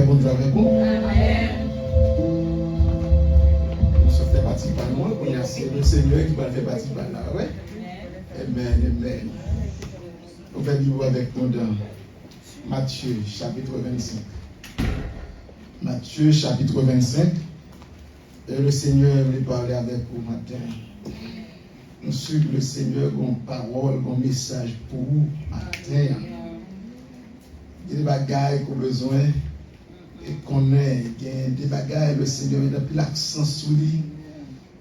bon Dieu avec vous. Nous sommes fait partie par nous, c'est le Seigneur qui va faire partie par là. Ouais? Amen, amen. On va lire avec nous dans Matthieu chapitre 25. Matthieu chapitre 25. Et le Seigneur veut parler avec vous matin. Nous suivons le Seigneur comme parole, comme message pour vous matin. Il y a des bagailles qu'on a besoin et qu'on ait. Il y a des bagailles, le Seigneur a mis l'accent sur lui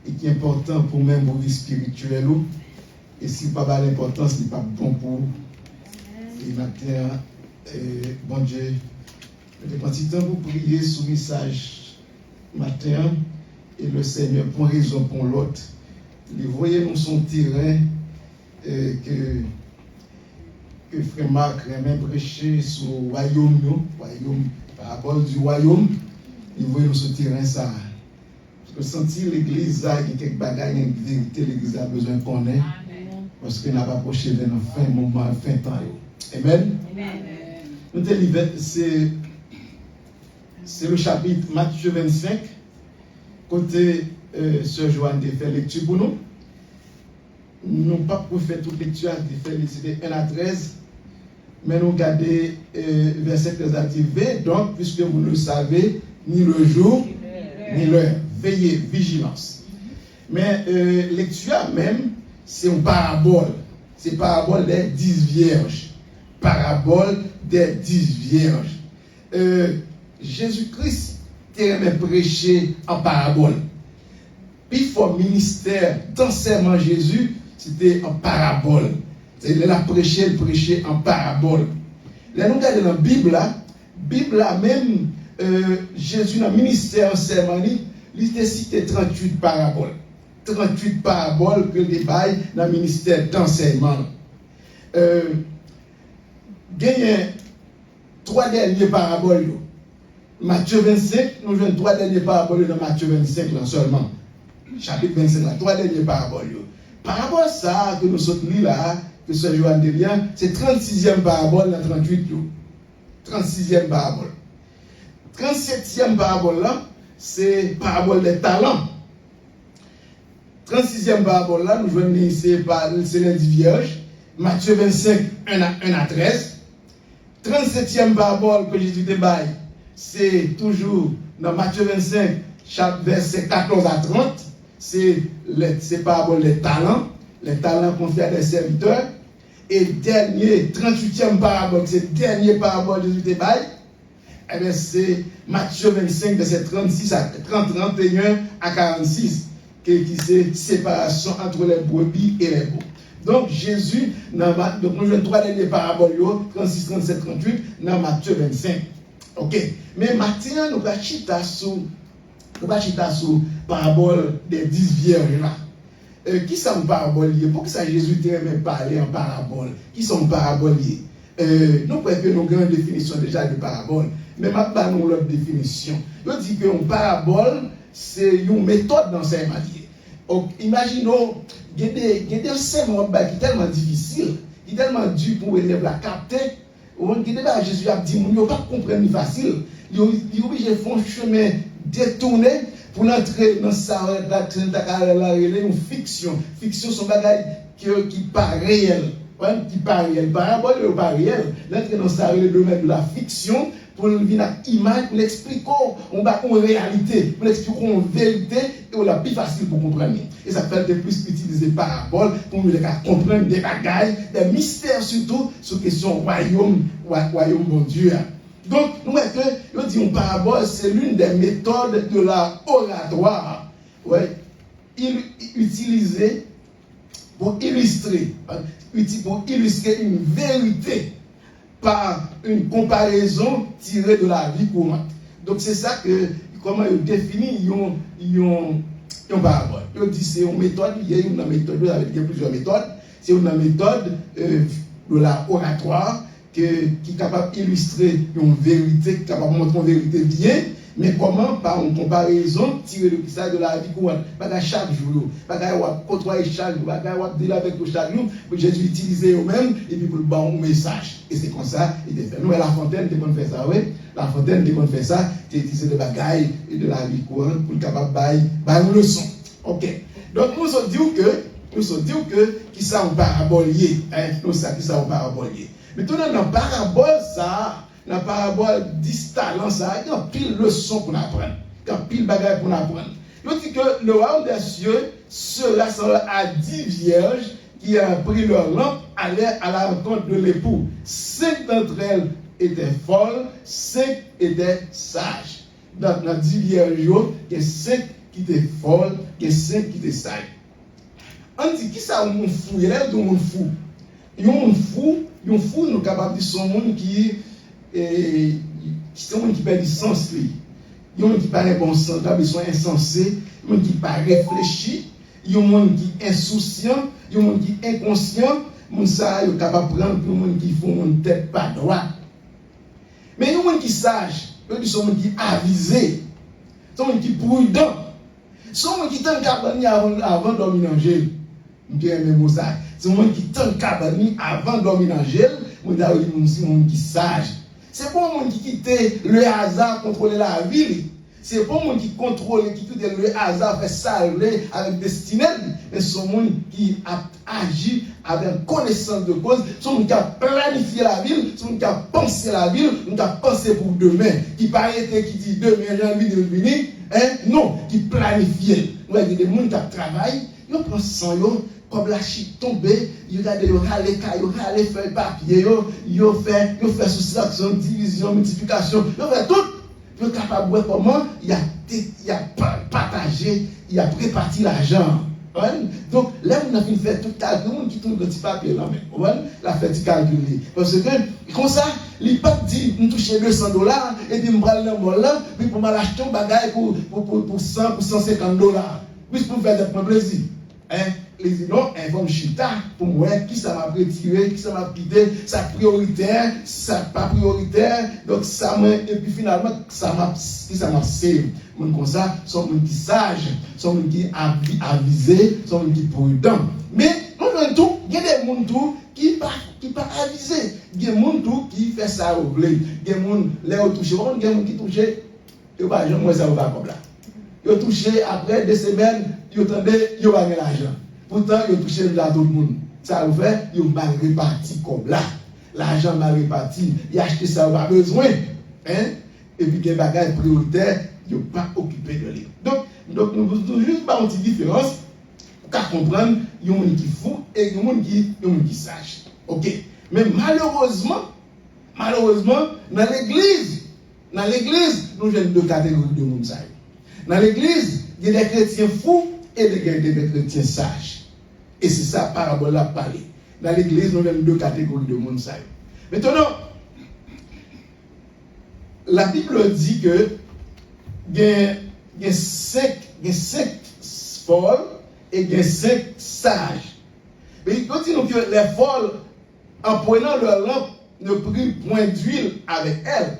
et qui est important pour même vos vies spirituelles. Et si pas pas l'importance, ce n'est pas bon pour vous. Et matin, bon Dieu, je vais prendre du temps pour prier sur le message matin. Et le Seigneur, pour une raison pour l'autre, il voyait nous son terrain que Frère Marc a même prêché sur le royaume, parabole du royaume. Il voyait nous son terrain ça. Je sentir l'église là, il y a quelques bagages, une vérité, l'église a besoin qu'on ait. Parce qu'il n'a pas approché vers la fin moment, fin temps. Amen. Nous te livre, c'est le chapitre Matthieu 25. Côté Sœur Joanne de faire lecture pour nous. Nous n'avons pas pour faire toute lecture, de faire les 1 à 13, mais nous regardons verset 13 à 20. Donc, puisque vous ne le savez, ni le jour, ni l'heure. Veillez, vigilance. Mais lecture même, c'est une parabole. C'est une parabole des 10 vierges. Parabole des 10 vierges. Jésus-Christ m'a prêché en parabole. Puis, pour ministère d'enseignement Jésus, c'était en parabole. Il a prêché en parabole. Là, nous regardons dans la Bible là même, Jésus, dans le ministère d'enseignement, il a cité 38 paraboles. 38 paraboles que le débat dans le ministère d'enseignement. Il y a 3 dernières paraboles. Matthieu 25, nous avons 3 dernières paraboles dans Matthieu 25 là seulement. Chapitre 25 là, 3 dernières paraboles. Parabole ça que nous sommes là, que ce Joanne de Lien, c'est 36e parabole dans 38 jours. 36e parabole. 37e parabole là, c'est parabole des talents. 36e parabole là, nous jouons ici par le lundi vierge, Matthieu 25, 1 à 13. 37e parabole que Jésus débaille, c'est toujours dans Matthieu 25, verset 14 à 30. C'est parabole des talents confiés à des serviteurs. Et dernier, 38e parabole, c'est le dernier parabole de Jésus débaille. Eh bien, c'est Matthieu 25, verset 36 à 31 à 46, qui c'est séparation entre les brebis et les veaux. Donc, Jésus, donc nous avons 3 derniers paraboles, 36, 37, 38, dans Matthieu 25. Ok. Mais maintenant, nous allons chita sur parabole des 10 vierges là. Qui sont parabole liées? Pourquoi ça Jésus t'a même parlé en parabole? Qui sont parabole liées? Nous pouvons que nous avons une définition déjà de parabole, mais maintenant nous avons l'autre définition. Je dis qu'une parabole, c'est une méthode d'enseignement. Imaginons, il y a des enseignements qui sont tellement difficiles, qui sont tellement durs pour l'élève la capter. Jésus a dit, il ne pas comprendre facile. Il est obligé de faire un chemin détourné pour entrer dans sa une fiction. Fiction, c'est un bagage qui paraît réel. Qui paraît réel. Parabole, il n'est pas réel. L'entrer dans sa le domaine de la fiction pour venir à l'image, pour l'expliquer en réalité, pour l'expliquer en vérité, et on l'a plus facile pour comprendre. Et ça fait de plus utiliser parabole pour nous comprendre des bagailles, des mystères surtout sur la question royaume bon Dieu. Donc, nous voyons que, je dis, une parabole, c'est l'une des méthodes de la oratoire. Ouais, utilisée pour illustrer une vérité par une comparaison tirée de la vie courante. Donc, c'est ça que, comment il définit une parabole. Il dit c'est une méthode, il y a une méthode, il y a plusieurs méthodes. C'est une méthode de la oratoire qui est capable d'illustrer une vérité, qui est capable de montrer une vérité bien, Mais comment, par une comparaison, tirer le ça de la vie courante, pas chaque jour, pas côtoyer chaque jour, pas dealer avec chaque jour, pour Jésus utiliser eux-mêmes et puis pour le bon message. Et c'est comme ça, il était fait. Nous, à La Fontaine, tu fait ça, oui. La Fontaine, tu fait ça, tu utilises des bagailles et de la vie courante pour le capable de une leçon. Ok. Donc, nous sommes dit que, qui ça en parabolier, hein, nous ça qui ça en parabolier. Maintenant, dans la parabole, ça, dans la parabole 10 talents, ça, il y a pile leçon pour apprendre. Il y a pile bagaille pour apprendre. Il dit que le royaume des cieux sera à 10 vierges qui ont pris leur lampe, allaient à la rencontre de l'époux. 5 d'entre elles étaient folles, 5 étaient sages. Dans 10 vierges, il y a 5 qui étaient folles, il y a 5 qui étaient sages. On dit qui ça un fou, il y a un fou. Un fou, nous sommes capables de dire son monde qui perd du sens. Il y a un monde qui paraît bon sens, qui sont insensés, il y a un monde qui paraît réfléchi, il y a un monde qui est insouciant, il y a un monde qui est inconscient, il y a un capable de prendre pour un monde qui font une tête pas droite. Mais il y a un monde qui sage, il y a un monde qui est avisé, il y a un monde qui est prudent, il y a un monde qui est capable avant de dormir dans le c'est un monde qui tente cabani avant de dormir dans le gel. C'est un monde qui sage. C'est pas un monde qui quitte le hasard contrôler la ville. C'est pas un monde qui contrôle, qui quitte le hasard fait salver avec destinée. Mais c'est un monde qui agit avec connaissance de cause. C'est un monde qui a planifié la ville. C'est un monde qui a pensé la ville. Qui a pensé pour demain. Qui paraît qui dit demain j'ai envie de venir. Non, qui planifie. Nous avons des gens qui travaillent. Ils prennent sang, comme la chute tombée, ils râlent feuilles papier, ils fait soustraction, division, multiplication, ils fait tout. Ils sont capables de voir comment il a partagé, il a réparti l'argent. Donc, là, on a fait tout calcul, on qui tourne le petit papier là, la fait du calcul. Parce que, comme ça, il n'a pas dit, nous toucher $200, et puis, je prends le mot là, puis pour m'acheter un bagage pour 100, pour $150. Puis, pour faire des plaisir. Les non, informe chita pour moi qui ça m'a retiré, qui ça m'a quitté, ça prioritaire, ça pas prioritaire, donc ça m'a et puis finalement ça m'a servi. Mon comme ça, sont gens qui sage, sont gens qui avisé, sont gens qui prudent. Mais nous avons tout, il y a des gens tout qui pas avisé, il y a des gens tout qui fait ça au blé, il y a des gens là au touché, il y a des gens qui touché, et pas jamais ça va comme là. Ils ont touché après 2 semaines, ils ont tenté, ils ont gagné l'argent. Pourtant, ils ont touché là tout le monde. Ça vous fait, ils ont mal réparti comme là. L'argent mal réparti. Ils ont acheté ça, ils n'ont pas besoin. Et puis, les bagages prioritaires, ils n'ont pas occupé de lui. Donc, nous faisons juste pas une petite différence pour comprendre, il y a des gens qui font et il y a des gens qui sachent. Ok. Mais malheureusement, dans l'église, nous avons 2 catégories de monde. Dans l'église, il y a des chrétiens fous et des chrétiens sages. Et c'est ça, parabole là parler. Dans l'église, nous avons 2 catégories de monde. Maintenant, la Bible dit que il y a 5 folles et il y a 5 sages. Mais il continue que les folles, en prenant leur lampe, ne prirent point d'huile avec elles.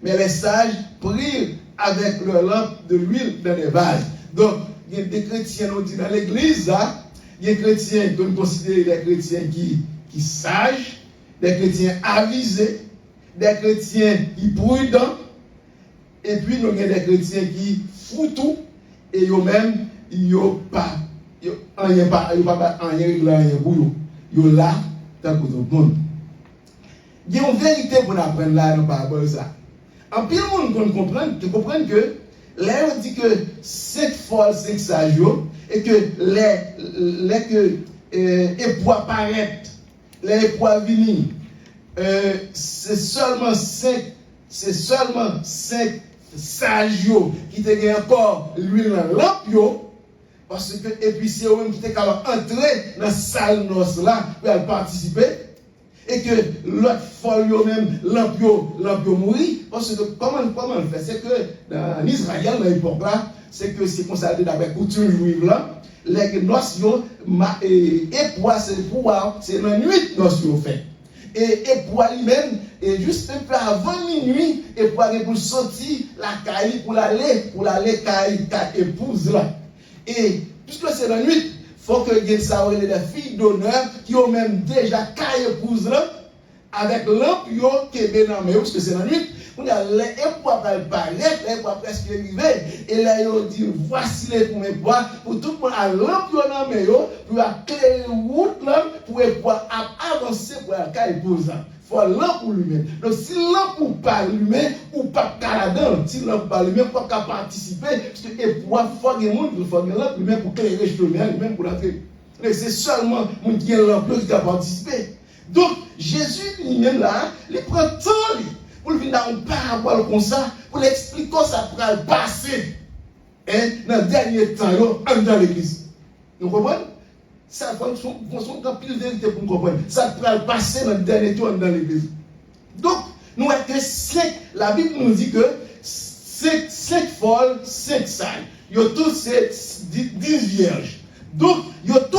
Mais les sages prirent avec leur lampe de l'huile dans les vases. Donc, il y a des chrétiens, on dit dans l'église, il y a des chrétiens, qu'on considère des chrétiens qui sages, des chrétiens avisés, des chrétiens qui prudents, et puis nous avons des chrétiens qui foutent tout, et eux-mêmes, ils n'ont pas rien pour eux. Ils sont là, tant que tout le monde. Il y a une vérité pour nous apprendre là, dans la parabole ça. En pile, on comprend que là, on dit que 5 folles, 5 sages, et que les époux apparaissent, les époux venir, c'est seulement 5 sages qui te encore l'huile dans lampe, parce que, et puis c'est eux qui te capable d'entrer dans la salle noce là pour participer. Et que l'autre folle même, l'empio mourir, parce que comment on fait? C'est que dans Israël, dans l'époque là, c'est que c'est constaté d'après coutume juive là, les noces, et poids, c'est la nuit noces fait. Et pour lui-même, et juste un peu avant minuit, et pour aller pour sortir la caille, pour l'aller caille épouse là. Et puisque c'est la nuit, il faut que les filles d'honneur qui ont même déjà caille épouse là, avec l'empio qui est dans le parce que c'est la nuit. On a les époux paraître, les époux presque arriver, et là ils dit voici les pour mes bois, pour tout le monde à l'empio dans le pour éclairer route là, pour avancer pour la caille épouse là. Il faut l'empou lui-même. Donc si l'empou pas lui-même, ou pas caladin, si l'empou pas lui-même, pas qu'à participer, parce que époux faut que monde, il faut que l'empou lui-même pour éclairer lui-même pour l'entrer. C'est seulement mon qui est l'empou qui a participé. Donc, Jésus lui-même là, il prend temps pour venir dans une parabole comme ça, pour l'expliquer comment ça pourra passer dans le dernier temps, dans l'église. Vous comprenez? Ça prend son pile de vérité pour nous comprendre. Ça pourra passer dans le dernier temps dans l'église. Donc, nous avons que 5, la Bible nous dit que 5 folles, 5 sages. Il y a tous 10 vierges. Donc, il y a tout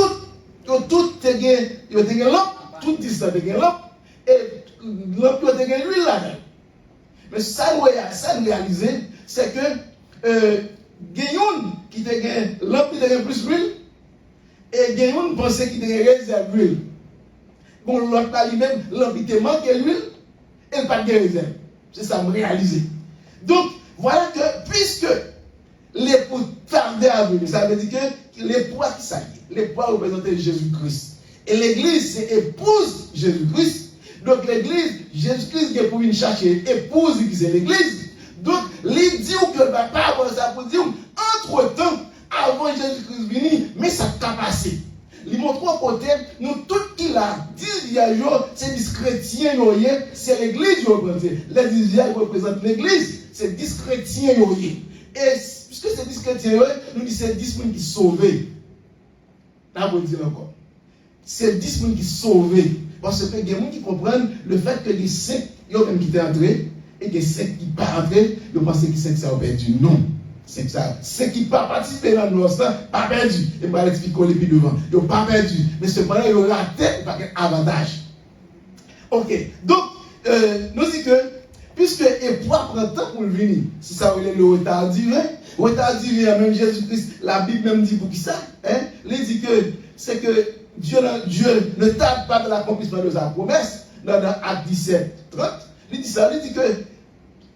tout dit ça de lampe et lampe de l'huile là-dedans. Mais ça nous réaliser, c'est que Gayon qui te gagne lampe qui te gagne plus d'huile et Gayon pensait qu'il te gagne réserve d'huile. Bon, l'autre là lui-même, lampe qui te manque l'huile et pas de réserve. C'est ça me réaliser. Donc, voilà que puisque l'époux tardait à venir, ça veut dire que l'époux qui s'allie, l'époux représentait Jésus-Christ. Et l'église, c'est épouse Jésus-Christ. Donc l'église, Jésus-Christ est pour venir chercher épouse qui c'est l'église. Donc, il dit que le papa ça pour dire, entre-temps, avant Jésus-Christ venir, mais ça t'a passé. Il montre au côté, nous, tout qu'il a dit, c'est des chrétiens, c'est l'église qui représente. Les 10 représentent l'église, c'est 10 chrétiens. Et puisque c'est 10 chrétiens, nous disons c'est 10 personnes qui sont sauvés. Là, vous dire encore. C'est 10 personnes qui sont sauvés. Parce que il y a des gens qui comprennent le fait que les 5 qui ont même quitté entré et que les 5 qui ne sont pas entrés, ils pensent que 5 ça a perdu. Non. 5 qui ne sont pas participé dans le noir, pas perdu. Et pas l'expliquer les pieds devant. Ils n'ont pas perdu. Mais cependant, ils ont raté pas un avantage. Ok. Donc, nous disons que, puisque l'époux prend temps pour venir, si ça veut dire le retard divin, même Jésus-Christ, la Bible même dit pour qui ça, il dit que c'est que Dieu ne tarde pas de l'accomplissement de sa promesse, dans Acte 17, 30. Il dit ça, il dit que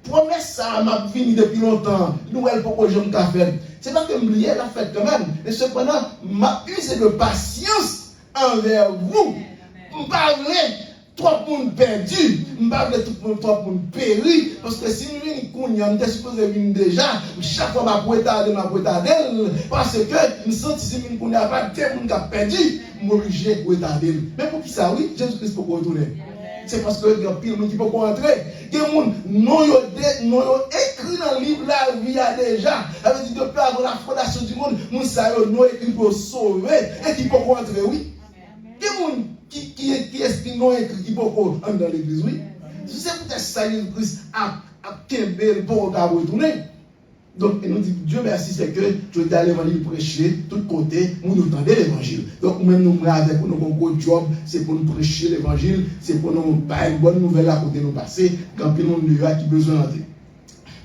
promesse ça m'a fini depuis longtemps, nouvelle pour que je me fasse. C'est pas que m'oublier la fête quand même, mais cependant, m'a usé de patience envers vous. Je parle trop de monde perdu, je parle de trop de monde péri, parce que si nous venons, nous sommes supposés venir déjà, chaque fois ma poétade, parce que nous sentons si nous n'avons pas de monde qui a perdu, je suis obligé de poétader. Mais pour qui ça, oui, Jésus-Christ peut retourner. C'est parce que il y a pile de monde qui peut rentrer. Il y a des gens qui ont écrit dans le livre la vie déjà. Ça veut dire depuis avant la fondation du monde, nous savons écrit pour sauver et qui peut rentrer, oui. Il y a des gens qui est non écrit qui peut rentrer dans l'église, oui. C'est peut-être ça Jésus-Christ a québé pour retourner. Donc, nous dit Dieu merci, c'est que tu es allé l'évangile prêcher, de tous côtés, nous entendons l'évangile. Donc, même nous, avec nous, avons un gros job, c'est pour nous prêcher l'évangile, c'est pour nous faire une bonne nouvelle à côté de nous passer, quand il y a qui a besoin d'entrer.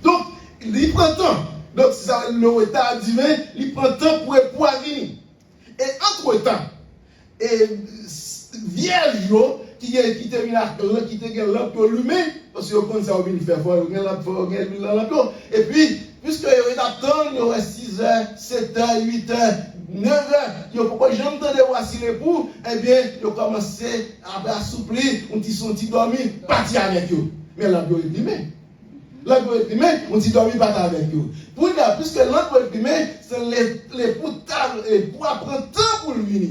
Donc, il prend temps. Donc, ça, le retard divin, il prend temps pour venir. Et entre-temps, vierge, qui termine qui termine l'emploi lui-même, parce que comme ça, on vient faire fort, l'emploi. Et puis, puisque il attend, il y aura 6 heures, 7 heures, 8 heures, 9 heures, il y a pourquoi j'entends de voici l'époux, eh bien, il a commencé à assouplir, on dit son petit dormi, partir avec eux. Mais l'emploi est primé. L'emploi est primé, on dit dormi, partir avec eux. Pour dire, puisque l'emploi est primé, c'est l'époux pour apprendre temps pour lui venir.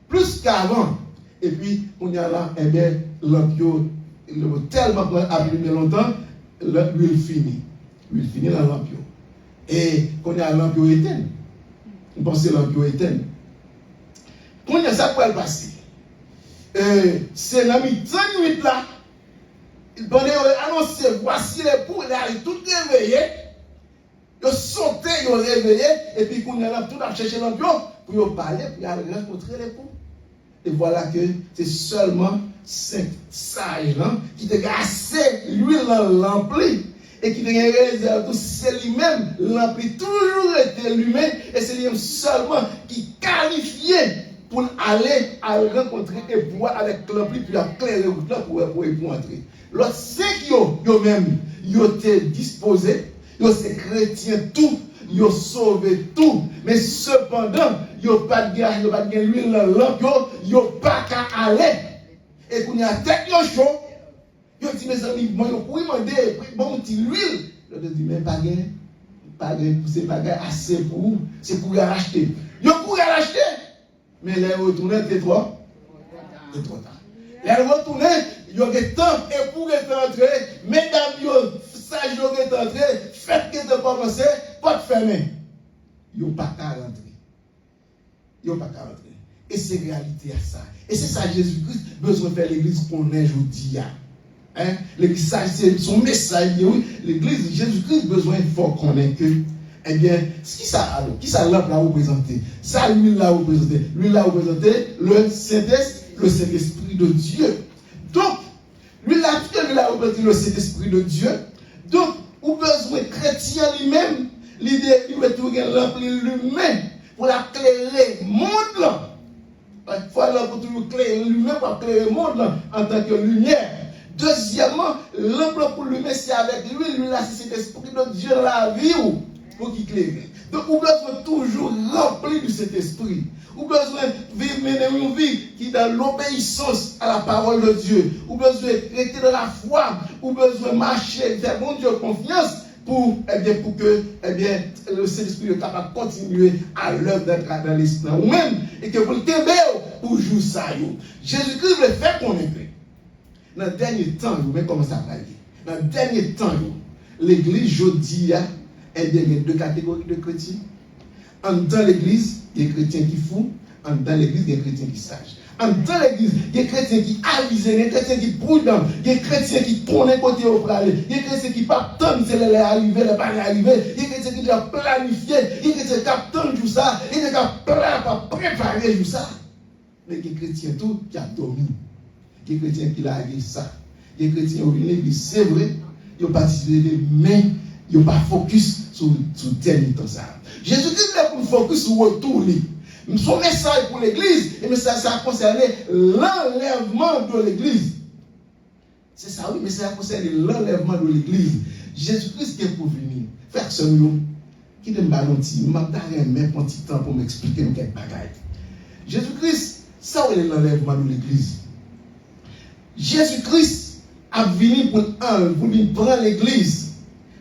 Plus qu'avant. Et puis, on y a là, eh bien, l'emploi, il a tellement allumé longtemps, l'huile finit. L'huile finit dans l'emploi. Et quand il y a l'emploi éteint, on pense que l'emploi éteint. Quand il y a ça, pour le passer. C'est la mi-temps de nuit là. Il donnait annoncé, voici l'époux, il arrive tout réveillé. Il a sauté, il a réveillé. Et puis, quand il y a là, tout a cherché l'emploi pour parler, pour aller rencontrer l'époux. Et voilà que c'est seulement 5 sages qui te assez l'huile remplie et qui te réserve tout c'est lui-même rempli toujours été lui-même et c'est lui-même seulement qui qualifié pour aller à rencontrer et pouvoir avec l'ampli puis éclairer pour entrer. L'autre c'est qui yo même yo te disposé, yo c'est chrétien tout, yo sauvé tout, mais cependant yo pas de gaz, yo pas de l'huile dans lampe, yo pas qu'à aller. Et qu'on y a tête yo chaud, yo dit mes amis, moi yo pour demander bon petit l'huile, je te dis mais pas gain, c'est pas gain assez pour vous, c'est pour racheter. Yo pour racheter, mais les retourner c'est trop tard. Les retourner, yo get temps et pour entrer, mesdames yo sage yo get entrer, faites que de commencer, pas de fermer. Yo pas qu'à rentrer. Yo pas qu'à rentrer. Et c'est réalité à ça. Et c'est ça Jésus-Christ besoin de faire l'église qu'on est aujourd'hui. Hein? L'église, c'est son message. Oui. L'église, Jésus-Christ besoin de faire qu'on est que. Eh bien, qui ça alors? Qui ça l'homme l'a représenté? Ça, lui l'a représenté. Lui l'a représenté le Saint-Esprit de Dieu. Donc, lui l'a représenté le Saint-Esprit de Dieu. Donc, ou besoin chrétien lui-même, l'idée, il veut tout remplir lui-même pour éclairer le monde là. Il faut alors pour toujours éclairer lui-même pour éclairer le monde là, en tant que lumière. Deuxièmement, l'emploi pour lui-même, c'est avec lui, lui là, c'est cet esprit de Dieu dans la vie pour qu'il éclaire. Donc, vous besoin toujours rempli de cet esprit. Vous besoin de mener une vie qui est dans l'obéissance à la parole de Dieu. Vous besoin de rester dans la foi. Vous besoin de marcher, faire bon Dieu confiance pour que le Saint-Esprit est capable de continuer à l'œuvre d'être dans l'esprit ou même et que vous le tenez pour jouer ça. Jésus-Christ veut faire qu'on est prêt. Dans le dernier temps, vous voyez comment ça va aller. Dans le dernier temps, l'église, je dis, il y a deux catégories de chrétiens. Dans l'église, il y a des chrétiens qui font. Dans l'église, il y a des chrétiens qui sages. Dans l'église, il y a des chrétiens qui avisent, il y a des chrétiens qui prudents, il y a des chrétiens qui tournent côté au pralé, il y a des chrétiens qui attendent si elle est arrivée, elle n'est pas arrivée, il y a des chrétiens qui déjà planifié, il y a des chrétiens qui attendent tout ça, il y a des chrétiens qui préparé tout ça. Mais il y a des chrétiens tout qui a dormi. Il y a des chrétiens qui l'ont dit ça. Il y a des chrétiens qui ont dit, c'est vrai, ils ont participé, mais ils n'ont pas focus sur dernier temps ça. Jésus-Christ voulait pour focus sur le retour. Son message pour l'église, et message ça a concerné l'enlèvement de l'église. C'est ça, oui, mais ça a concerné l'enlèvement de l'église. Jésus-Christ qui est pour venir. Personne qui ne m'a pas dit, m'a même un petit temps pour m'expliquer quelques bagages. Jésus-Christ, ça c'est l'enlèvement de l'église. Jésus-Christ a venu pour venir prendre l'église.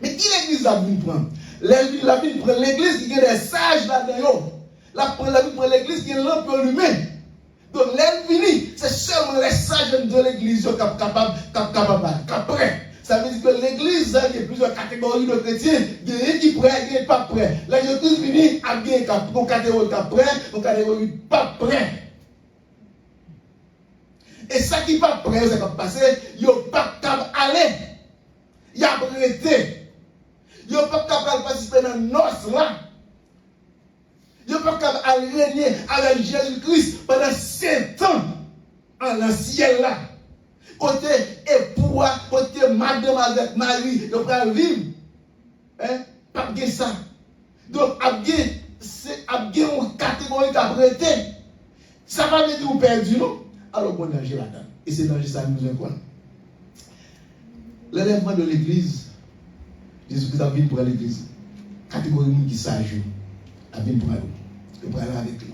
Mais qui l'église a venu prendre? La vie prend l'église qui a des sages là-dedans. La vie prend l'église qui est l'emploi humain. Donc l'ennemi, c'est seulement les sages de l'église qui sont capables d'apprendre. Ça veut dire que l'église, il y a plusieurs catégories de chrétiens. Il y a qui prêt, il y a pas prêt. La Jésus venu à bien une catégorie prêt, une catégorie pas prêt. Et ça qui n'est pas prêt, c'est comme passer, il n'y a pas capable d'aller. Il y a arrêté. Il n'y a pas capable de participer dans nos là. Il n'y a pas capable de régner avec Jésus-Christ pendant 7 ans dans le ciel là. Côté époux, côté madame avec Marie, il va vivre. Pas de ça. Donc, il y a une catégorie qui a prêté. Ça va me dire vous perdu, non? Alors, bon danger là-dedans. Et c'est danger ça nous incombe. L'enlèvement de l'église, Jésus-Christ a venu pour l'église. Catégorie de qui sage, a venu pour aller avec lui.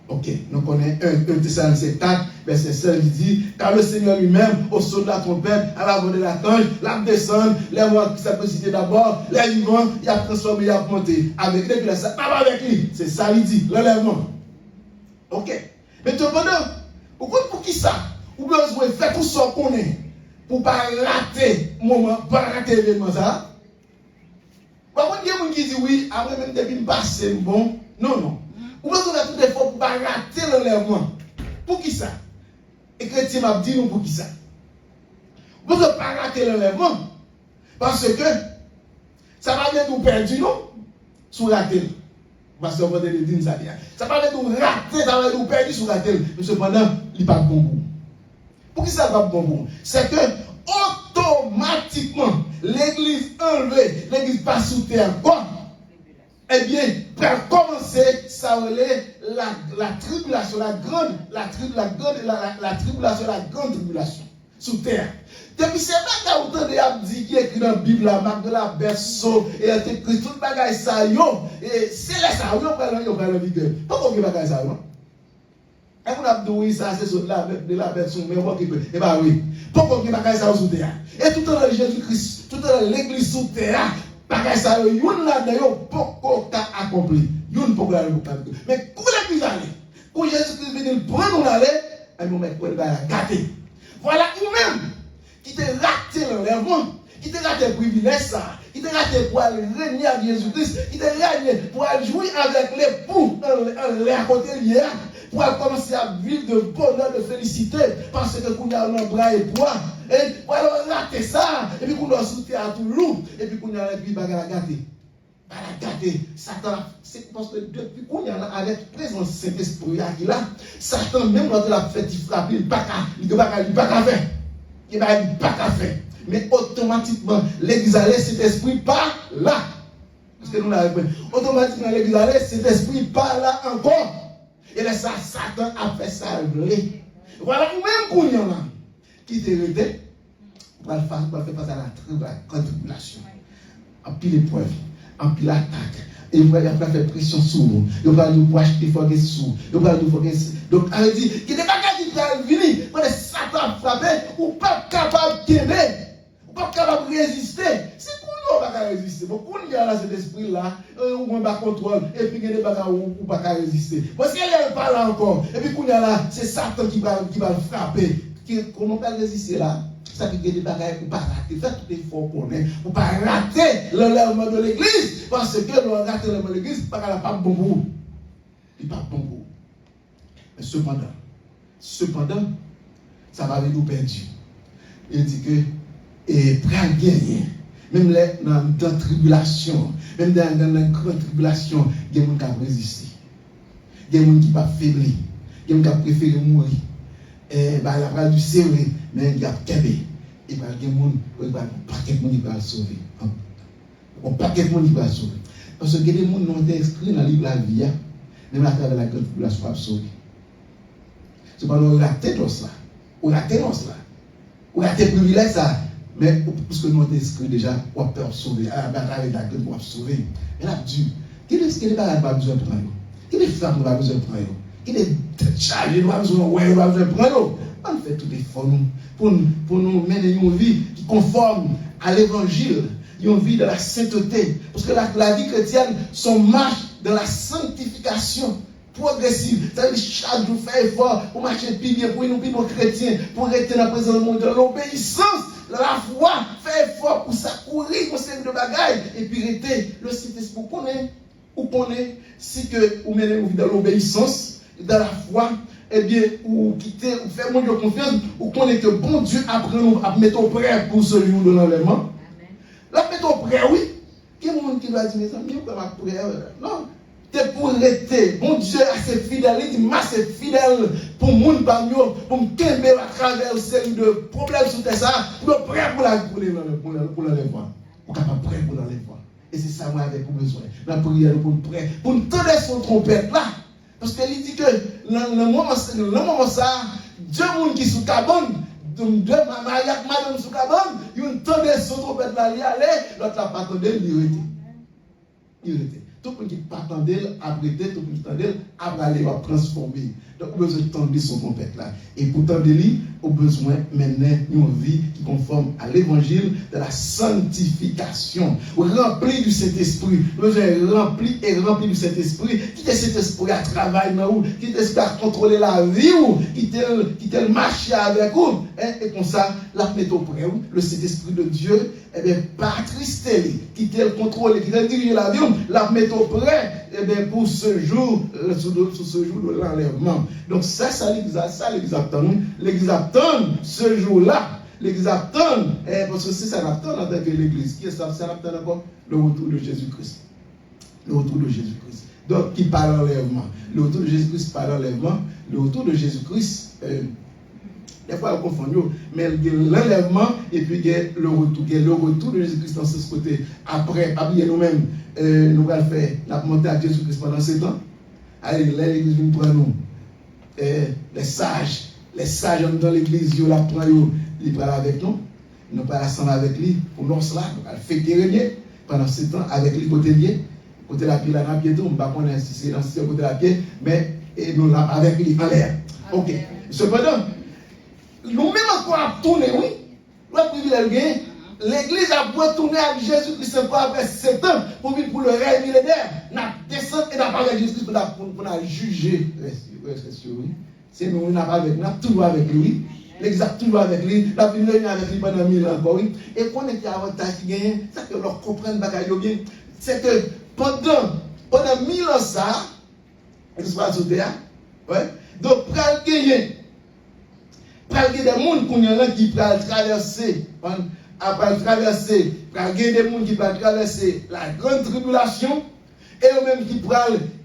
Ok, nous connaissons 1 Thessaloniciens 4, verset 16, il dit, car le Seigneur lui-même, au son de la trompette, à la voix de l'archange, l'âme descend, les morts qui s'apprécient d'abord, les vivants, il a transformé, il a monté. Avec lui, il a ça, pas avec lui. C'est ça, il dit, l'enlèvement. Ok. Mais cependant, pour qui ça? Ou besoin de faire tout ce qu'on est, pour ne pas rater le moment, pas rater l'événement, ça. Par contre, il y a des gens qui disent oui, après même depuis passer, bon. Non. Ou besoin de tout effort pour ne pas rater l'enlèvement. Pour qui ça? Et chrétien m'a dit nous pour qui ça? Vous ne pouvez pas rater l'enlèvement. Parce que ça va être nous perdu, non? Sous rater. Parce que vous avez dit ça. Ça va être nous rater, ça va être nous perdu sous rater. Mais cependant, il n'y a pas de bon goût. Pour qui ça va bon? C'est que automatiquement, l'église enlevée, l'église pas sous terre, eh bien, pour commencer, ça relève la tribulation, la tribulation, la grande tribulation, sous terre. Depuis c'est pas qu'à autant de dit qui écrit dans la Bible, la marque de la berceau, et écrit tout le bagage ça, et c'est là ça, on va le vigueur. Pourquoi on bagage ça, et on a dit oui, ça, c'est sur de la berceau, mais on va qu'il peut. Eh bien oui. Pourquoi on bagage ça sous terre? Et tout dans Jésus-Christ, tout dans l'église sous terre, bagage ça, yon là-dedans, pourquoi t'as accompli? Yon pourquoi l'accompli? Mais quand l'église allait, quand Jésus-Christ vient prendre nous aller, et nous mettons pour la gâter. Voilà, ou-même, qui t'a raté l'enlèvement, qui t'a raté le privilège, ça, qui t'a raté pour aller régner avec Jésus-Christ, qui t'a raté pour aller jouer avec l'époux, à côté hier, pour aller commencer à vivre de bonheur, de félicité, parce que qu'on a un bras et poids, et pour aller rater ça, et puis qu'on doit soutenir à tout lourd, et puis qu'on a puis bagarre à gâter. Regardez, Satan, c'est parce que depuis qu'on y a avec présence Saint-Esprit qui là, Satan, même quand il a fait frapper, il ne va pas faire. Il va pas faire. Mais automatiquement, l'église allait, cet esprit pas là. Parce que nous l'avons fait. Automatiquement, l'église allait, cet esprit pas là encore. Et là, ça, Satan a fait ça. Voilà, même qu'on y en a, qui t'est resté, on va faire face à la tribulation. En pile épreuve. En pile attaque. Et il va faire pression sur nous. Il va nous acheter des sous. Il va nous faire. Donc, elle dit, qu'il n'est pas capable de venir. Quand les Satan frappé, ou pas capable d'aimer. Ou pas capable de résister. C'est pour nous qu'on va résister. Bon, quand il y a là cet esprit-là, on va contrôle. Et puis, il y a des bagages où on va résister. Parce qu'il n'est pas là encore. Et puis, quand il y a là, c'est Satan qui va le frapper. Comment on va résister là? Ça veut dire des bagages pour ne pas rater. Faites tout l'effort qu'on est. Pour ne pas rater l'enlèvement de l'église. Parce que l'on rate l'enlèvement de l'église, parce qu'elle n'a pas bon goût. Il n'a pas bon goût. Mais cependant, ça va venir nous perdre. Il dit que, et prêt à gagner. Même dans la tribulation, même dans la grande tribulation, il y a des gens qui ont résisté. Il y a des gens qui n'ont pas faibli. Il y a des gens qui ont préféré mourir. Et il y a du sérieux, mais il y a des il va y avoir un paquet de monde qui va le sauver. Un paquet de monde qui va le sauver. Parce que les gens qui ont été inscrits dans le livre de la vie, même à travers la grande tribulation, va le sauver. C'est pas nous rater dans cela. On rater dans cela. On rater le privilège, ça. Mais parce que nous avons été inscrits déjà, on peut sauver. À la bataille de la grande, on va sauver. Et là, Dieu, quel est ce qu'il n'y a pas besoin de prendre? Quel est le femmes qui n'a pas besoin de prendre? Quel est le charge qui n'a pas besoin de prendre? On fait tout effort pour nous mener une vie qui conforme à l'évangile, une vie de la sainteté. Parce que la vie chrétienne, son marche dans la sanctification progressive. C'est-à-dire chaque jour faire effort pour marcher plus bien, pour nous chrétiens, pour rester dans la présence du monde, de l'obéissance, de la foi, faire effort pour s'accourir, pour série de bagailles, et puis rester le Saint-Esprit pour connaître si que vous menez une vie dans l'obéissance, dans la foi. Eh bien, ou quitter, ou faire moins de confiance, ou connaître que bon Dieu après nous, à mettre au prêt pour ce jour de l'enlèvement. La mettre au prêt, oui. Quel monde qui va dire, mes amis, on va prêt? Non. C'est pour rester. Bon Dieu assez fidèle, il dit, moi c'est fidèle pour mon bagno, pour me tomber à travers celle de problèmes sur ça, pour le prêt pour l'enlèvement. Pour capable prêt pour l'enlèvement. Et c'est ça, moi, avec besoin. La prière pour le prêt. Pour nous donner son trompette là. Parce qu'il dit que dans le moment ça, deux personnes qui sont cabane, deux madame sous cabane, ils ont tendu son trompette là, il allait, l'autre n'a pas attendu, il était. Tout le monde qui n'a pas attendu, a prêté, tout le monde qui attendait, a aller, va transformer. Donc, on a besoin de tendre son trompette là. Et pour tendre lui, on a besoin maintenant d'une vie qui conforme à l'évangile de la sanctification. Rempli du Saint-Esprit. On a besoin rempli du Saint-Esprit. Qui est cet esprit à travailler dans vous, qui est esprit à contrôler la vie ou, qui est marcher avec vous. Et comme ça, la mettre au près, le Saint-Esprit de Dieu, eh bien, pas attrister, qui est le contrôle, qui est diriger la vie, la mettre au près, eh bien, pour ce jour, sur ce jour de l'enlèvement. Donc, ça l'église attend ce jour-là. L'église attend, parce que c'est ça l'attend en tant que l'église. Qui est ça? Ça l'attend encore? Le retour de Jésus-Christ. Le retour de Jésus-Christ. Donc, qui parle d'enlèvement? Le retour de Jésus-Christ parle d'enlèvement. Le retour de Jésus-Christ Des fois, on confond, mais il y a l'enlèvement et puis il y a le retour. Il y a le retour de Jésus-Christ dans ce côté. Après, habiller nous-mêmes, nous allons faire la montée à Jésus-Christ pendant 7 ans. Allez, l'église vient prendre nous. Les sages dans l'église, ils la prennent, ils parlent avec nous. Nous parlons ensemble avec lui. Pour nous, cela, nous allons faire guérir pendant 7 ans avec lui, côté lié. Côté la pied, là, dans pied, on ne va pas connaître si c'est dans ce côté la pied, mais nous là avec lui en l'air. Ok. Cependant, nous-mêmes encore à tourner, oui. Le privilège, l'église a beau tourner avec Jésus-Christ après 7 ans pour vivre pour le règne millénaire. Nous descendons et nous parlons avec Jésus-Christ pour juger. C'est nous, nous n'avons avec nous, toujours avec lui. L'église a toujours avec lui. La vie avec lui pendant 1000 ans encore, oui. Et qu'on est à avantage qui gagne, c'est que leur comprennent bien. C'est que pendant 1000 ans, ça, l'espace au théâtre, ouais. Donc, pral gagner des gens qui peuvent traverser, gagner des gens qui peuvent traverser la grande tribulation, et eux-mêmes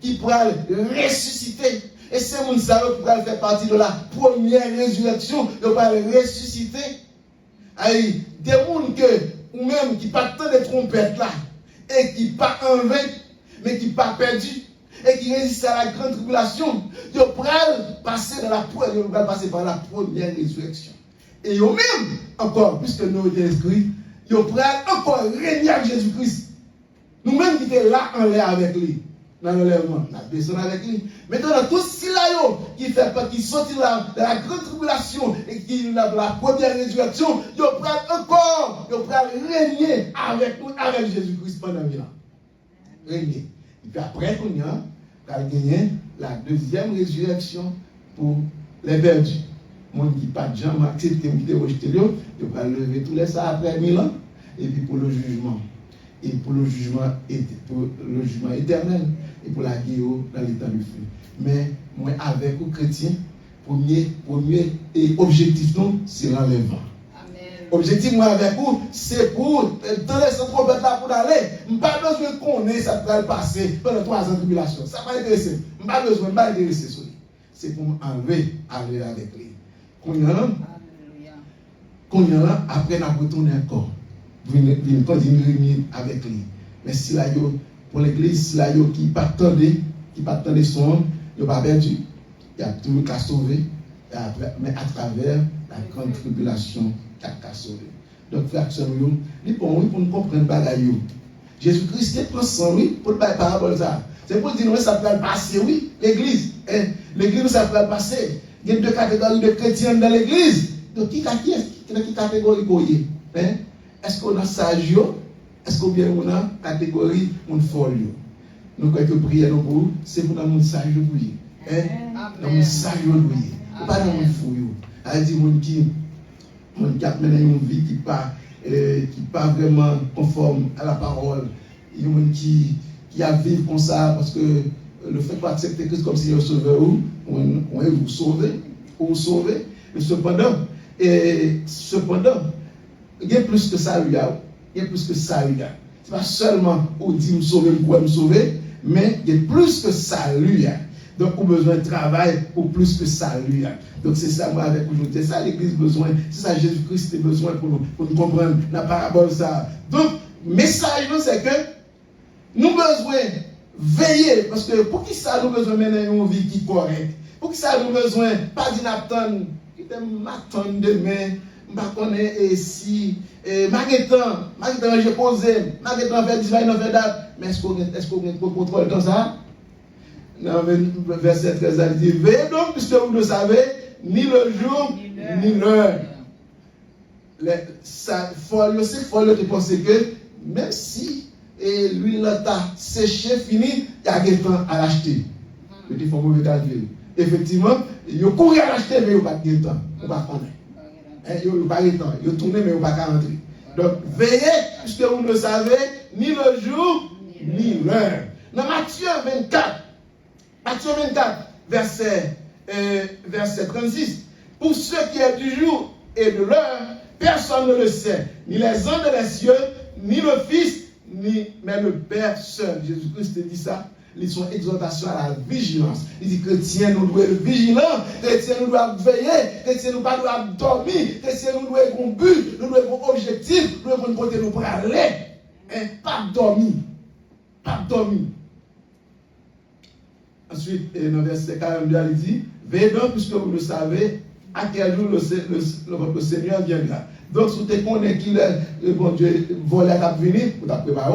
qui peuvent ressusciter. Et ces gens qui peuvent faire partie de la première résurrection, ils peuvent ressusciter. Des gens ou même qui pas tant de trompettes là, et qui pas en vain, mais qui pas perdu, et qui résistent à la grande tribulation, ils peuvent passer par la première résurrection. Et eux-mêmes, encore, puisque nous avons inscrits, ils peuvent encore régner avec Jésus-Christ. Nous-mêmes qui étions là en l'air avec lui, dans l'enlèvement, nous descendons avec lui. Maintenant, tout cela qui sortent de la grande tribulation et qui la première résurrection, ils peuvent encore régner avec nous, avec Jésus-Christ pendant 1000 ans. Régner. Et puis après, on a gagné la deuxième résurrection pour les perdus. Mon qui pas de gens accepté ou qui te rejeté, ils vont lever tous les ça après 1000 ans. Et puis pour le jugement. Et pour le jugement éternel. Et pour la guerre dans l'état du feu. Mais moi, avec les chrétiens, premier et objectif, c'est l'enlèvement. Objectif, moi, avec vous, c'est pour donner cette trompette là pour aller. Je n'ai pas besoin de connaître ça va le passer pendant 3 ans de tribulation. Ça va intéresser. Je n'ai pas besoin de m'intéresser sur lui. C'est pour m'enlever, aller avec lui. Quand il y a là, après, on retourne encore. Vous continuez avec lui. Mais si là, pour l'église, si là, qui ne pas son homme, il n'a pas perdu. Il y a tout qu'à sauver. Mais à travers la grande tribulation, qu'à sauver. Donc, frère, c'est pour nous comprendre bagaille. Jésus-Christ prend son oui pour le parabole ça. C'est pour dire que ça peut passer, oui, l'église. L'église, ça peut passer. Il y a 2 catégories de chrétiens dans l'église. Donc, qui catégorie voyez? Est-ce qu'on a sage? Est-ce qu'on a catégorie de folle? Nous, quand nous prions pour c'est pour nous sage bouillir. Nous sage bouillir. Pas dans le fou. Elle dit mon qui a mené une vie qui pas vraiment conforme à la parole. Il y a des gens qui a vécu comme ça parce que le fait d'accepter Christ comme si il sauveur ou vous sauvez. Mais cependant, il y a plus que ça, il y a plus que ça, il y a. Ce n'est pas seulement on dit me sauver, mais il y a plus que ça, il y a. Donc, on a besoin de travail pour plus que ça, lui. Donc, c'est ça, moi, avec aujourd'hui. C'est ça, l'Église besoin. C'est ça, Jésus-Christ a besoin pour nous comprendre la parabole, ça. Donc, le message, c'est que nous avons besoin de veiller. Parce que pour qui ça, nous avons besoin de mener une vie qui est correcte? Pour qui ça, nous avons besoin, pas d'inaptendre, qui m'attendre demain, je ne connais pas si, Maguetan, j'ai posé, Maguetan fait 19 ans, fait date. Mais est-ce qu'on a un contrôle dans ça? Dans le verset 13, il dit, veillez donc, puisque vous ne savez ni le jour, ni l'heure. C'est folle de penser que, même si l'huile t'a séché, fini, il y a des temps à l'acheter. Il dit, il faut mauvais calcul. Effectivement, il y a couru à l'acheter, mais il n'y a pas de temps. On va connaître. Il n'y a pas de temps. Il y a tourné, mais il n'y a pas rentrer. Donc, veillez, puisque vous ne savez ni le jour, ni l'heure. Dans Matthieu 24, verset 36. Pour ce qui est du jour et de l'heure, personne ne le sait. Ni les anges des cieux, ni le Fils, mais le Père seul. Jésus-Christ dit ça. ils sont exhortation à la vigilance. Il dit chrétien, nous devons être vigilants, chrétien, nous devons veiller, chrétien, nous ne devons dormir, chrétien, nous devons avoir un but, nous devons avoir un objectif, nous devons côté nous pour aller. Pas dormir. Pas dormir. Ensuite, dans le verset 42, il dit veillez donc, puisque vous le savez, à quel jour votre Seigneur viendra. Donc, si vous connaissez qu'il est, bon Dieu, volé à venir, vous avez préparé,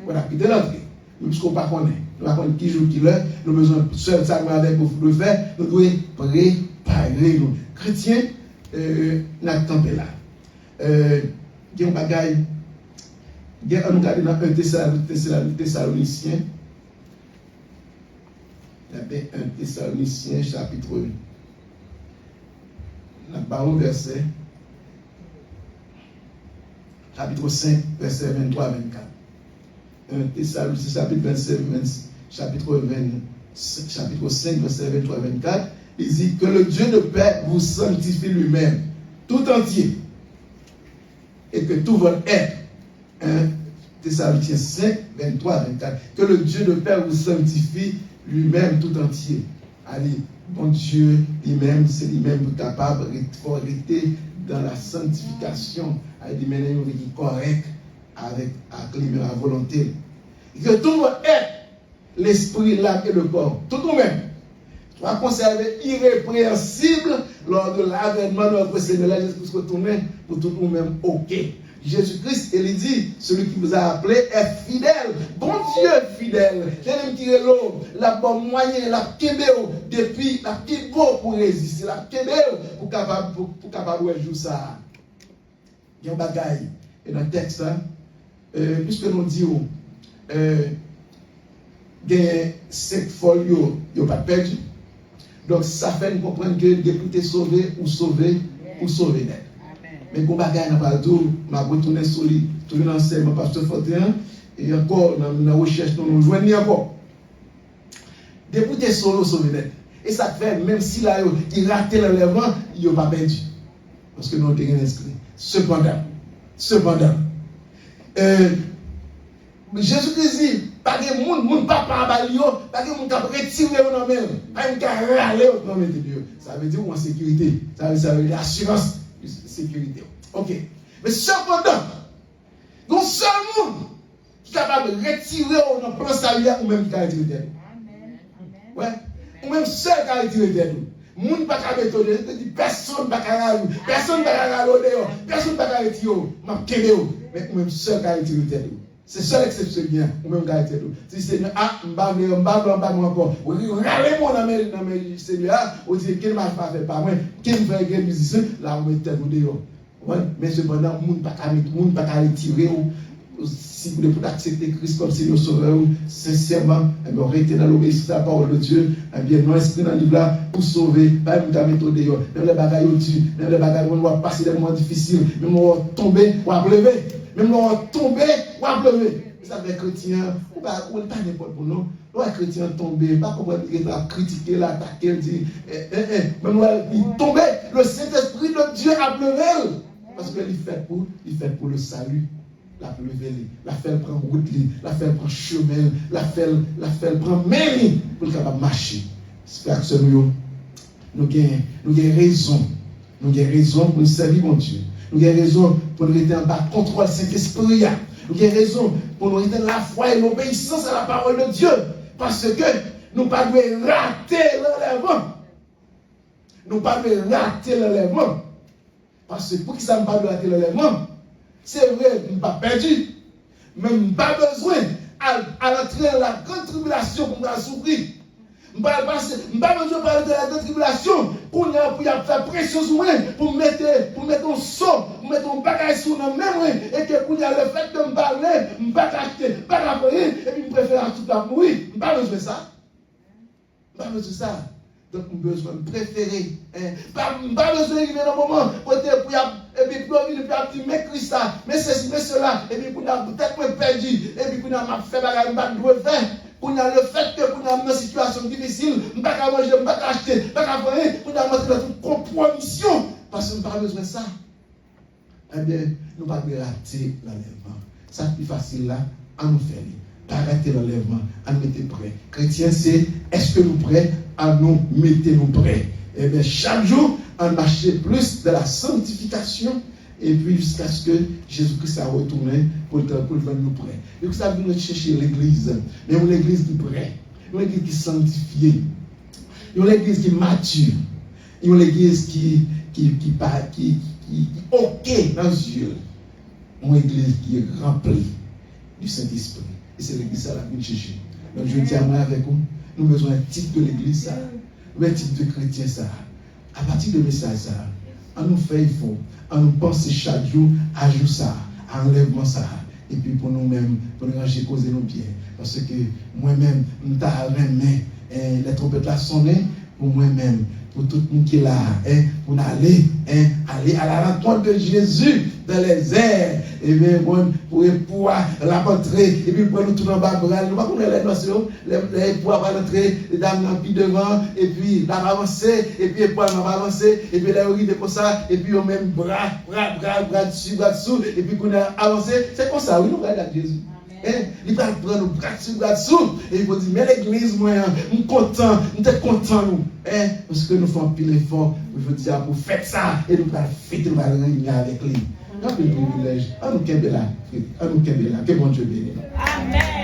vous avez quitté l'entrée. Puisqu'on ne connaît pas, nous ne connaissons pas qui joue qui l'heure, nous avons besoin de seul ça avec vous le faire, nous devons préparer nous. Chrétiens, nous avons tempé là. Il y a un bagage, il y a un bagage dans un Thessaloniciens. Il y avait un Thessaloniciens chapitre 1. Nous avons verset. Chapitre 5, verset 23 à 24. 1 Thessaloniciens, chapitre 5, verset 23 à 24. Il dit que le Dieu de paix vous sanctifie lui-même, tout entier, et que tout votre être, 1 Thessaloniciens 5, 23 à 24, que le Dieu de paix vous sanctifie lui-même tout entier. Allez, bon Dieu lui-même, c'est lui-même capable de rester dans la sanctification, avec des manières correctes, avec la volonté. Et que tout votre être, l'esprit, l'âme et le corps, tout nous-mêmes, soit conservé irrépréhensible lors de l'avènement de notre Seigneur Jésus-Christ retourné pour tout nous-mêmes. Ok. Jésus-Christ, il dit, celui qui vous a appelé est fidèle. Bon Dieu est fidèle. J'ai même tiré l'eau, la bonne moyenne, la kébéo, depuis la kébéo pour résister, la kébéo pour capable de jouer ça. Il y a un bagaille. Et dans le texte, puisque nous disons, il y a 5 folios, il n'y a pas perdu. Donc ça fait nous comprendre que depuis que tu es sauvé ou sauvé net. Mais quand bagaille n'a pas de tout, m'a retourné sur lui, tout l'enseignement pasteur 41 et encore dans la recherche nous joignons encore. Depuis que tu es sauvé net. Et ça fait même si là il rate l'enlèvement, il n'a pas perdu. Parce que nous avons été inscrits. Cependant, Jésus-Christ dit, pas de monde pas balio, pas de monde qui retiré au nom même, pas de qui râler au nom de Dieu. Ça veut dire en sécurité, ça veut dire assurance, sécurité. OK. Mais cependant, nous seul monde qui est capable de retirer au nom plan saluaire ou même qui a retiré d'elle. Amen. Ouais. Ou même seul qui a retiré d'elle. Moun pas ka méthode, personne pas ka râler, personne pas ka râler, personne pas ka retirer, m'a kébé mais ou même seul qui a retiré d'elle. C'est seule exception bien, ou même gars tout. Si Seigneur m'ba encore. Ou râler mon dans mes Seigneur, on dit qu'il m'a pas fait pas moi, qu'il me fait grand musicien, là on mettait nous dehors. Mais cependant moun pas ka retirer si vous voulez accepter Christ comme Seigneur Sauveur, sincèrement, restez dans l'obéissance à la parole de Dieu, non inscrit dans le livre là pour sauver, pas une méthode dehors, même les bagailles au dessus, même les bagailles où on va passer des moments difficiles, même on va tomber, on va lever, même on va tomber, on va lever. Ça fait chrétien, ou pas n'importe pour nous, on va chrétien tomber, pas comment il va critiquer, l'attaquer, dire, même on va tomber, le Saint-Esprit de Dieu a levé, parce qu'il fait pour le salut. La lever, la faire prendre route, la faire prendre chemin, la faire prendre main pour le capable marcher. J'espère que nous avons raison. Nous avons raison pour nous servir mon Dieu. Nous avons raison pour nous rester en bas contrôle Saint-Esprit. Nous avons raison pour nous rester la foi et l'obéissance à la parole de Dieu. Parce que nous ne pouvons pas rater l'enlèvement. Nous ne pouvons pas rater l'enlèvement. Parce que pour qui ça ne peut pas rater l'enlèvement? C'est vrai, nous n'avons pas perdu, mais nous n'avons pas besoin à l'entrée de la grande tribulation pour nous souffrir. Nous n'avons pas besoin de parler de la grande tribulation pour faire pression sur nous, pour mettre un saut, pour mettre un bagage sur nous même, et que pour le fait de me parler, je ne peux pas acheter, pas rappeler, et puis je préfère tout à mourir. Nous n'avons pas besoin de ça. Nous n'avons pas besoin de ça. Donc, nous avons besoin de préférer. Pas besoin de vivre dans le moment pour et puis pour dire, mais Christ, mais ceci, mais cela, et puis pour nous peut-être perdu, et puis pour nous fait bagarre, nous devons faire. Pour nous le fait que pour nous dans une situation difficile, nous ne pouvons pas manger, nous ne pouvons pas acheter, nous ne pouvons pas faire, pour nous mettre dans une compromission, parce que nous n'avons pas besoin de ça. Eh bien, nous ne pouvons pas rater l'enlèvement. Ça, c'est plus facile là, à nous faire. pas rater l'enlèvement, à nous mettre prêts. Chrétien, c'est est-ce que nous prêts à nous mettre nous prêts? Et bien, chaque jour, on marche plus de la sanctification et puis jusqu'à ce que Jésus-Christ a retourné pour venir nous prêts. Et vous savez, nous chercher l'église, mais une église qui prête, une église qui est sanctifiée, une église qui est mature, une église qui ok dans les yeux, une église qui est remplie du Saint-Esprit. Et c'est l'église à la vie de chercher. Donc je dis à moi avec vous, nous avons besoin d'un titre de l'église, ça, nous avons un titre de chrétien, ça. À partir de message, ça, on nous fait, il faut, on nous pense chaque jour à jour ça, à enlèvement ça. Et puis pour nous-mêmes, pour nous ranger, causer nos pieds. Parce que moi-même, nous avons les trompettes là sonner pour moi-même, pour tout le monde qui est là, pour aller à la rencontre de Jésus dans les airs, et bien pour pouvoir la rentrer, et puis pour nous tout en bas, nous ne pouvons pas les notions, les pouvoir rentrer, les dames en pied devant, et puis la avancer, et puis pour avancer, et puis la arriver comme ça, et puis on même bras dessus, et puis qu'on a avancé, c'est comme ça, oui, nous regardons Jésus. Il va prendre nos bras dessous et il va dire, mais l'église, moi, je suis content, nous sommes contents, nous. Parce que nous faisons pile effort, je veux dire, pour faire ça, et nous allons fêter, nous allons régner avec lui. Nous avons le privilège, à nous qu'aimer là, que bon Dieu bénisse. Amen.